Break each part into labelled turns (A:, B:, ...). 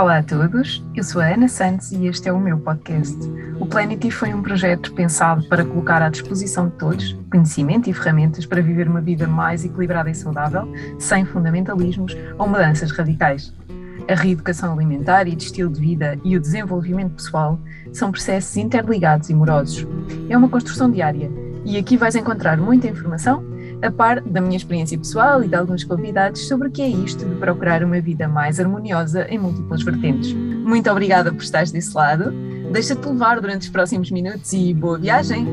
A: Olá a todos, eu sou a Ana Santos e este é o meu podcast. O Planety foi um projeto pensado para colocar à disposição de todos conhecimento e ferramentas para viver uma vida mais equilibrada e saudável, sem fundamentalismos ou mudanças radicais. A reeducação alimentar e de estilo de vida e o desenvolvimento pessoal são processos interligados e morosos. É uma construção diária e aqui vais encontrar muita informação a par da minha experiência pessoal e de alguns convidados sobre o que é isto de procurar uma vida mais harmoniosa em múltiplas vertentes. Muito obrigada por estares desse lado, deixa-te levar durante os próximos minutos e boa viagem!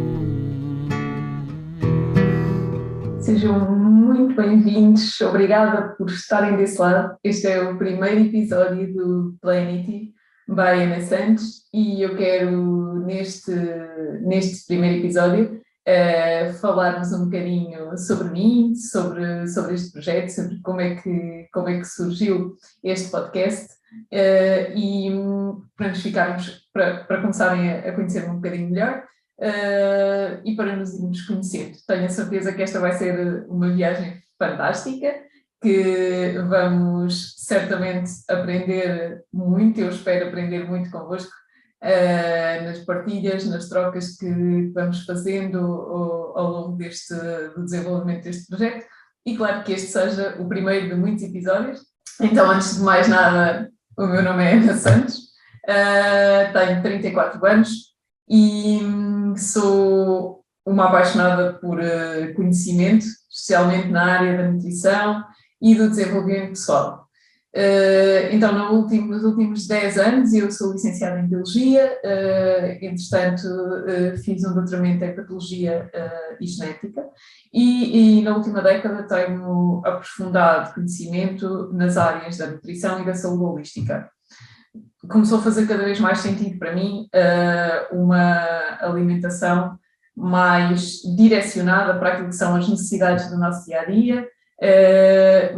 A: Sejam muito bem-vindos, obrigada por estarem desse lado. Este é o primeiro episódio do Planety by Ana Santos e eu quero, neste primeiro episódio, falar-vos um bocadinho sobre mim, sobre este projeto, sobre como é que surgiu este podcast e para nos ficarmos, para começarem a conhecer-me um bocadinho melhor e para nos irmos conhecendo. Tenho a certeza que esta vai ser uma viagem fantástica, que vamos certamente aprender muito, eu espero aprender muito convosco, nas partilhas, nas trocas que vamos fazendo ao longo do desenvolvimento deste projeto e claro que este seja o primeiro de muitos episódios. Então, antes de mais nada, o meu nome é Ana Santos, tenho 34 anos e sou uma apaixonada por conhecimento, especialmente na área da nutrição e do desenvolvimento pessoal. Então, nos últimos 10 anos, eu sou licenciada em Biologia, entretanto fiz um doutoramento em Patologia e Genética e na última década tenho aprofundado conhecimento nas áreas da nutrição e da saúde holística. Começou a fazer cada vez mais sentido para mim uma alimentação mais direcionada para aquilo que são as necessidades do nosso dia-a-dia,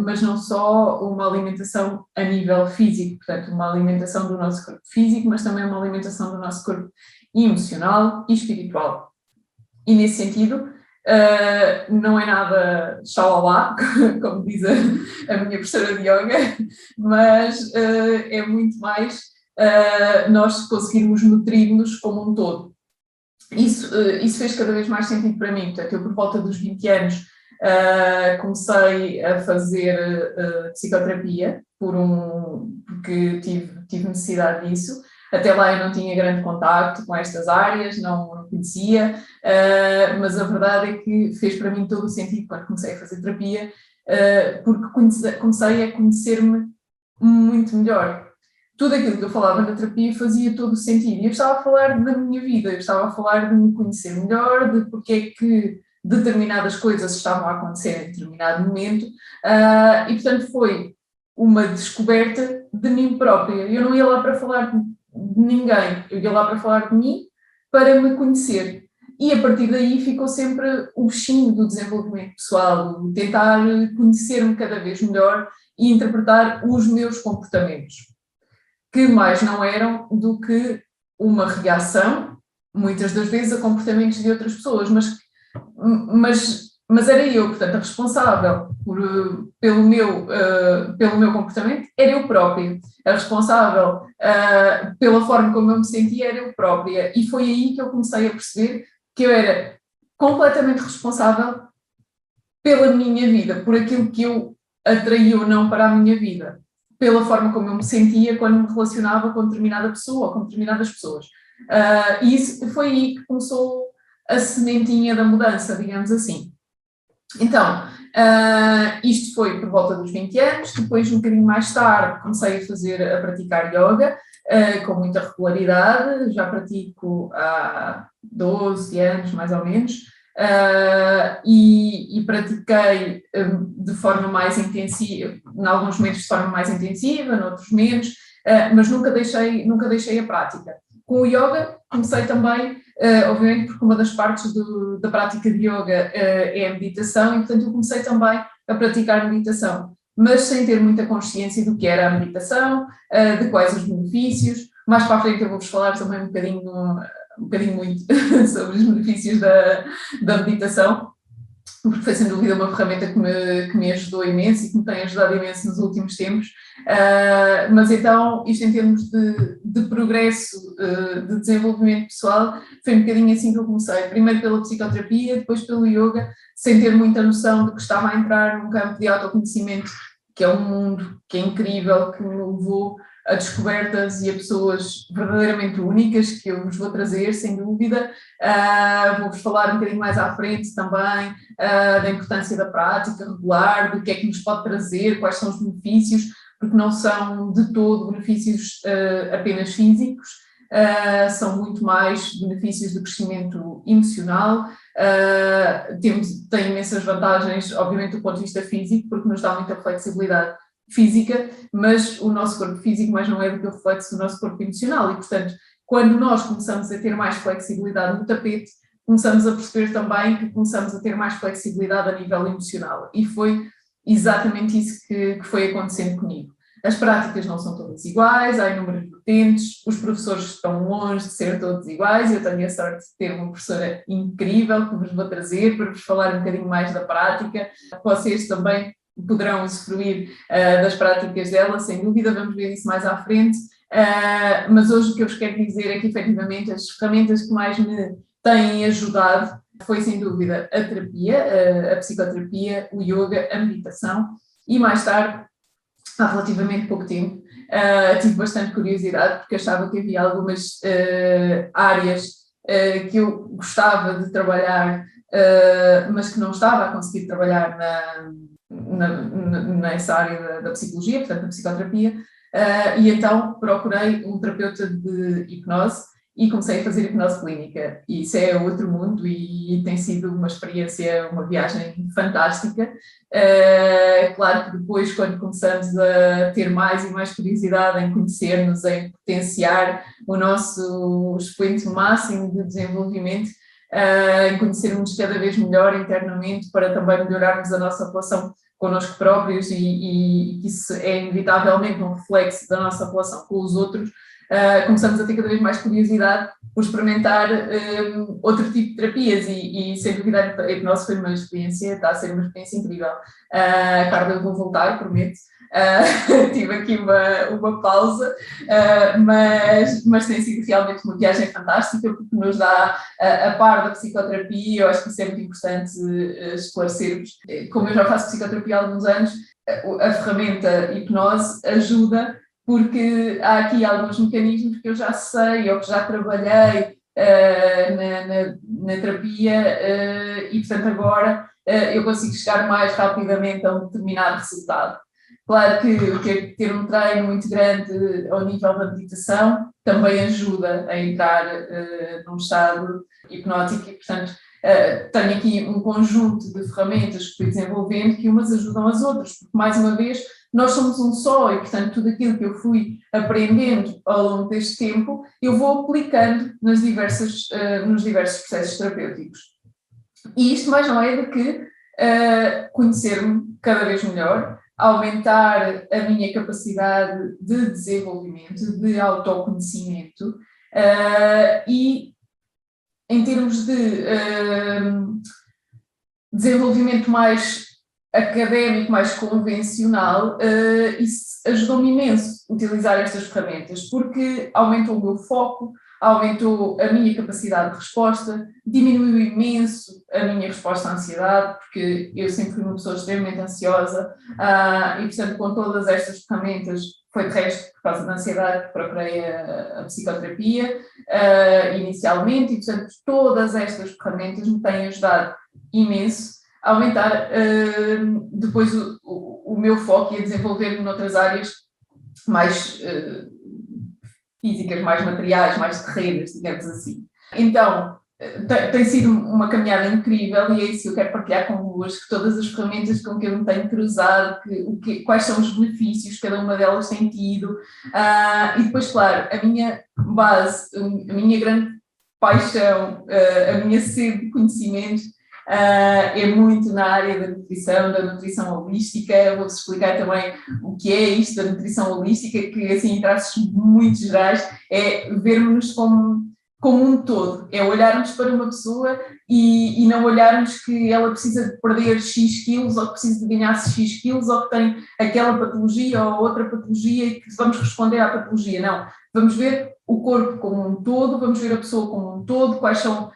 A: mas não só uma alimentação a nível físico, portanto uma alimentação do nosso corpo físico, mas também uma alimentação do nosso corpo emocional e espiritual. E nesse sentido, não é nada xalala, como diz a minha professora de yoga, mas é muito mais nós conseguirmos nutrir-nos como um todo. Isso fez cada vez mais sentido para mim, portanto eu por volta dos 20 anos comecei a fazer psicoterapia porque tive necessidade disso. Até lá eu não tinha grande contacto com estas áreas, não conhecia, mas a verdade é que fez para mim todo o sentido quando comecei a fazer terapia, porque comecei a conhecer-me muito melhor. Tudo aquilo que eu falava na terapia fazia todo o sentido. E eu estava a falar da minha vida, eu estava a falar de me conhecer melhor, de porque é que determinadas coisas estavam a acontecer em determinado momento, e portanto foi uma descoberta de mim própria. Eu não ia lá para falar de ninguém, eu ia lá para falar de mim, para me conhecer. E a partir daí ficou sempre o bichinho do desenvolvimento pessoal, de tentar conhecer-me cada vez melhor e interpretar os meus comportamentos, que mais não eram do que uma reação, muitas das vezes, a comportamentos de outras pessoas, mas era eu, portanto, a responsável pelo meu comportamento era eu própria, a responsável pela forma como eu me sentia era eu própria, e foi aí que eu comecei a perceber que eu era completamente responsável pela minha vida, por aquilo que eu atraí ou não para a minha vida, pela forma como eu me sentia quando me relacionava com determinada pessoa ou com determinadas pessoas. E isso foi aí que começou a sementinha da mudança, digamos assim. Então, isto foi por volta dos 20 anos, depois um bocadinho mais tarde comecei a praticar yoga com muita regularidade, já pratico há 12 anos mais ou menos, e pratiquei de forma mais intensiva, em alguns momentos de forma mais intensiva, noutros menos, mas nunca deixei a prática. Com o yoga comecei também, obviamente porque uma das partes da prática de yoga é a meditação, e portanto eu comecei também a praticar meditação, mas sem ter muita consciência do que era a meditação, de quais os benefícios. Mais para a frente eu vou-vos falar também um bocadinho muito sobre os benefícios da meditação, porque foi sem dúvida uma ferramenta que me ajudou imenso e que me tem ajudado imenso nos últimos tempos. Mas então, isto em termos de progresso, de desenvolvimento pessoal, foi um bocadinho assim que eu comecei. Primeiro pela psicoterapia, depois pelo yoga, sem ter muita noção de que estava a entrar num campo de autoconhecimento, que é um mundo que é incrível, que me levou a descobertas e a pessoas verdadeiramente únicas, que eu vos vou trazer, sem dúvida. Vou-vos falar um bocadinho mais à frente também da importância da prática regular, do que é que nos pode trazer, quais são os benefícios, porque não são de todo benefícios apenas físicos, são muito mais benefícios de crescimento emocional. Tem imensas vantagens, obviamente, do ponto de vista físico, porque nos dá muita flexibilidade física, mas o nosso corpo físico mais não é do que o reflexo do nosso corpo emocional e, portanto, quando nós começamos a ter mais flexibilidade no tapete, começamos a perceber também que começamos a ter mais flexibilidade a nível emocional e foi exatamente isso que foi acontecendo comigo. As práticas não são todas iguais, há inúmeras vertentes, os professores estão longe de ser todos iguais, eu tenho a sorte de ter uma professora incrível que vos vou trazer para vos falar um bocadinho mais da prática, vocês também poderão usufruir das práticas dela, sem dúvida, vamos ver isso mais à frente, mas hoje o que eu vos quero dizer é que efetivamente as ferramentas que mais me têm ajudado foi sem dúvida a terapia, a psicoterapia, o yoga, a meditação e mais tarde, há relativamente pouco tempo, tive bastante curiosidade porque achava que havia algumas áreas que eu gostava de trabalhar, mas que não estava a conseguir trabalhar nessa área da psicologia, portanto, da psicoterapia, e então procurei um terapeuta de hipnose e comecei a fazer hipnose clínica. E isso é outro mundo e tem sido uma experiência, uma viagem fantástica. Claro que depois, quando começamos a ter mais e mais curiosidade em conhecer-nos, em potenciar o nosso expoente máximo de desenvolvimento, em conhecermos cada vez melhor internamente para também melhorarmos a nossa relação connosco próprios e isso é inevitavelmente um reflexo da nossa relação com os outros, começamos a ter cada vez mais curiosidade por experimentar outro tipo de terapias e sem dúvida a hipnose foi uma experiência, está a ser uma experiência incrível. Carla, eu vou voltar, prometo. Tive aqui uma pausa, mas tem sido realmente uma viagem fantástica porque nos dá a par da psicoterapia. Eu acho que isso é muito importante esclarecermos. Como eu já faço psicoterapia há alguns anos, a ferramenta hipnose ajuda porque há aqui alguns mecanismos que eu já sei ou que já trabalhei na terapia e, portanto, agora eu consigo chegar mais rapidamente a um determinado resultado. Claro que ter um treino muito grande ao nível da meditação também ajuda a entrar num estado hipnótico e, portanto, tenho aqui um conjunto de ferramentas que fui desenvolvendo que umas ajudam as outras, porque, mais uma vez, nós somos um só e, portanto, tudo aquilo que eu fui aprendendo ao longo deste tempo, eu vou aplicando nos diversos processos terapêuticos. E isto mais não é do que conhecer-me cada vez melhor, aumentar a minha capacidade de desenvolvimento, de autoconhecimento e em termos de desenvolvimento mais académico, mais convencional, isso ajudou-me imenso utilizar estas ferramentas, porque aumentou o meu foco, aumentou a minha capacidade de resposta, diminuiu imenso a minha resposta à ansiedade, porque eu sempre fui uma pessoa extremamente ansiosa, e portanto com todas estas ferramentas, foi de resto por causa da ansiedade que procurei a psicoterapia inicialmente, e portanto todas estas ferramentas me têm ajudado imenso a aumentar depois o meu foco e a desenvolver-me noutras áreas mais físicas, mais materiais, mais terrenas, digamos assim. Então, tem sido uma caminhada incrível e é isso que eu quero partilhar convosco, todas as ferramentas com que eu me tenho cruzado, quais são os benefícios que cada uma delas tem tido, e depois, claro, a minha base, a minha grande paixão, a minha sede de conhecimento, é muito na área da nutrição holística. Vou-vos explicar também o que é isto da nutrição holística, que assim em traços muito gerais é vermos-nos como como um todo, é olharmos para uma pessoa e não olharmos que ela precisa de perder X quilos, ou que precisa de ganhar X quilos, ou que tem aquela patologia ou outra patologia e que vamos responder à patologia. Não, vamos ver o corpo como um todo, vamos ver a pessoa como um todo, quais são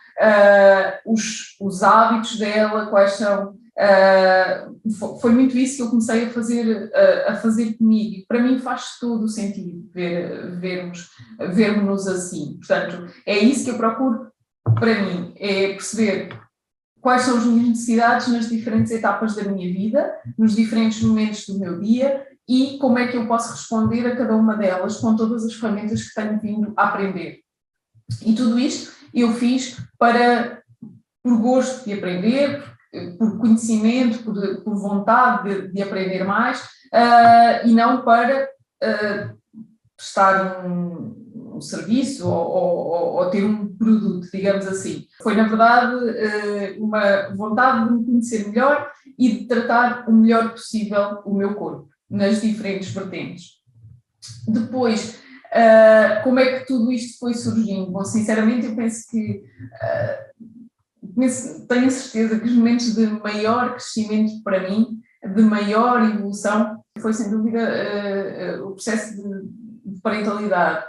A: os hábitos dela, quais são... foi muito isso que eu comecei a fazer comigo, e para mim faz todo o sentido vermos-nos assim. Portanto, é isso que eu procuro para mim, é perceber quais são as minhas necessidades nas diferentes etapas da minha vida, nos diferentes momentos do meu dia, e como é que eu posso responder a cada uma delas com todas as ferramentas que tenho vindo a aprender. E tudo isto eu fiz por gosto de aprender, por conhecimento, por vontade de aprender mais, e não para prestar um serviço ou ter um produto, digamos assim. Foi, na verdade, uma vontade de me conhecer melhor e de tratar o melhor possível o meu corpo, nas diferentes vertentes. Depois, como é que tudo isto foi surgindo? Bom, sinceramente, eu penso que... tenho certeza que os momentos de maior crescimento para mim, de maior evolução, foi sem dúvida o processo de parentalidade,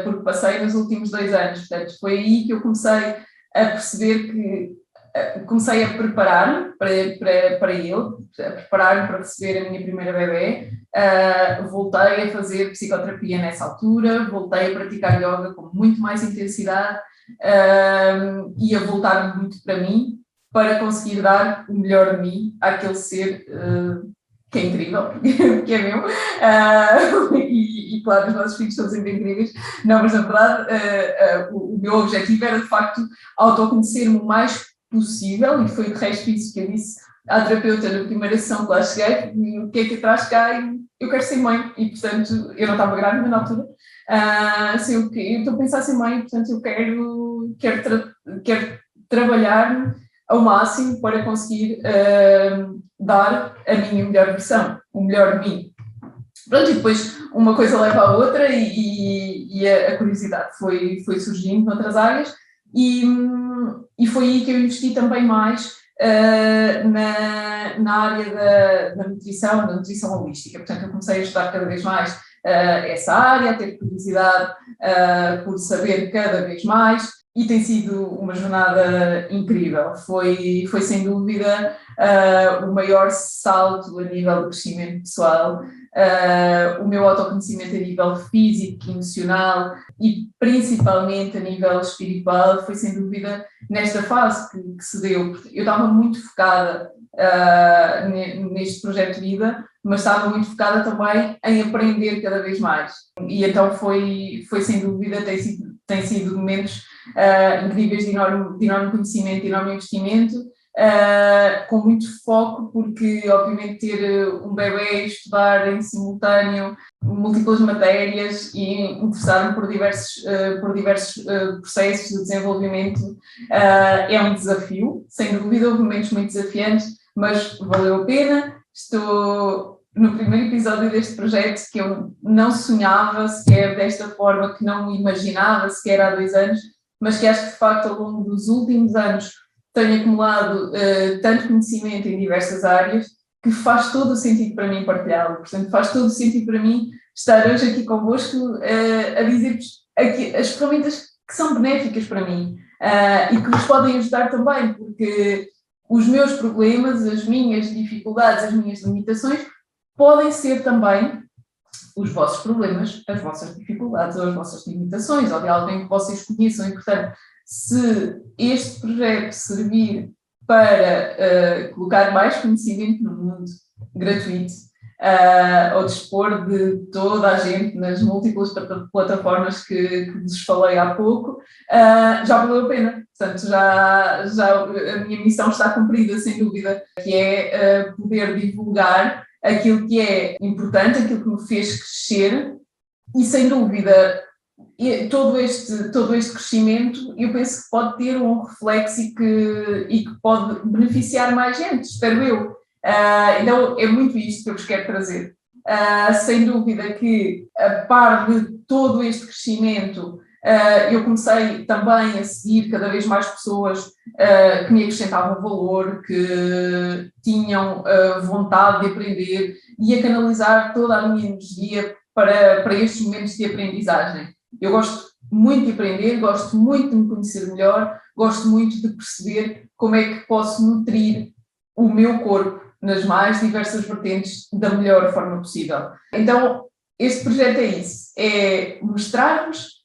A: porque passei nos últimos 2 anos. Portanto, foi aí que eu comecei a perceber que comecei a preparar-me para ele, a preparar-me para receber a minha primeira bebê. Voltei a fazer psicoterapia nessa altura, voltei a praticar yoga com muito mais intensidade, e a voltar muito para mim, para conseguir dar o melhor de mim àquele ser que é incrível, que é meu, e claro, os nossos filhos são sempre incríveis. Não, mas na verdade o meu objetivo era de facto autoconhecer-me o mais possível, e foi de resto isso que eu disse à terapeuta na primeira sessão que lá cheguei: o que é que traz cá? E eu quero ser mãe, e portanto eu não estava grávida na altura. Assim, eu estou a pensar em ser mãe, portanto eu quero trabalhar ao máximo para conseguir dar a minha melhor versão, o melhor de mim. Pronto, e depois uma coisa leva à outra, e a curiosidade foi surgindo noutras áreas, e foi aí que eu investi também mais na área da nutrição holística. Portanto, eu comecei a estudar cada vez mais essa área, a ter curiosidade por saber cada vez mais, e tem sido uma jornada incrível. Foi sem dúvida o maior salto a nível de crescimento pessoal, o meu autoconhecimento a nível físico, emocional e principalmente a nível espiritual foi sem dúvida nesta fase que se deu. Eu estava muito focada neste projeto de vida, mas estava muito focada também em aprender cada vez mais. E então foi sem dúvida, tem sido momentos incríveis de enorme conhecimento, de enorme investimento, com muito foco, porque obviamente ter um bebê e estudar em simultâneo múltiplas matérias e interessar-me por diversos processos de desenvolvimento é um desafio, sem dúvida. Houve momentos muito desafiantes, mas valeu a pena. Estou no primeiro episódio deste projeto, que eu não sonhava sequer desta forma, que não imaginava sequer há 2 anos, mas que acho que de facto ao longo dos últimos anos tenho acumulado tanto conhecimento em diversas áreas que faz todo o sentido para mim partilhá-lo. Portanto, faz todo o sentido para mim estar hoje aqui convosco a dizer-vos as ferramentas que são benéficas para mim e que vos podem ajudar também, porque os meus problemas, as minhas dificuldades, as minhas limitações podem ser também os vossos problemas, as vossas dificuldades ou as vossas limitações, ou de alguém que vocês conheçam. E, portanto, se este projeto servir para colocar mais conhecimento no mundo, gratuito, ao dispor de toda a gente nas múltiplas plataformas que vos falei há pouco, já valeu a pena. Portanto, já a minha missão está cumprida, sem dúvida, que é poder divulgar aquilo que é importante, aquilo que me fez crescer, e sem dúvida todo este crescimento eu penso que pode ter um reflexo e que pode beneficiar mais gente, espero eu. Então é muito isto que eu vos quero trazer. Sem dúvida que, a par de todo este crescimento, Eu comecei também a seguir cada vez mais pessoas que me acrescentavam valor, que tinham vontade de aprender e a canalizar toda a minha energia para estes momentos de aprendizagem. Eu gosto muito de aprender, gosto muito de me conhecer melhor, gosto muito de perceber como é que posso nutrir o meu corpo nas mais diversas vertentes da melhor forma possível. Então, este projeto é isso, é mostrar-vos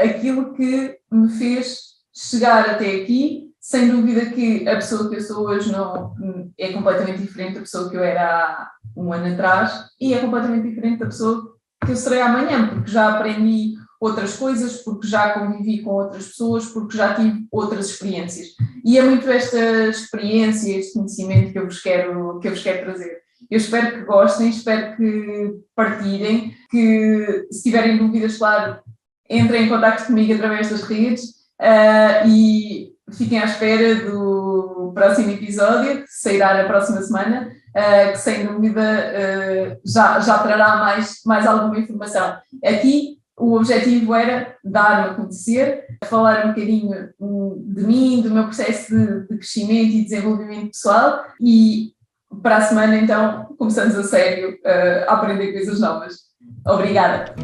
A: aquilo que me fez chegar até aqui. Sem dúvida que a pessoa que eu sou hoje não, é completamente diferente da pessoa que eu era há um ano atrás e é completamente diferente da pessoa que eu serei amanhã, porque já aprendi outras coisas, porque já convivi com outras pessoas, porque já tive outras experiências. E é muito esta experiência, este conhecimento que eu vos quero trazer. Eu espero que gostem, espero que partilhem, que se tiverem dúvidas, claro, entrem em contato comigo através das redes e fiquem à espera do próximo episódio, que sairá na próxima semana, que sem dúvida já trará mais alguma informação. Aqui o objetivo era dar-me a conhecer, falar um bocadinho de mim, do meu processo de crescimento e desenvolvimento pessoal e para a semana então começamos a sério a aprender coisas novas. Obrigada!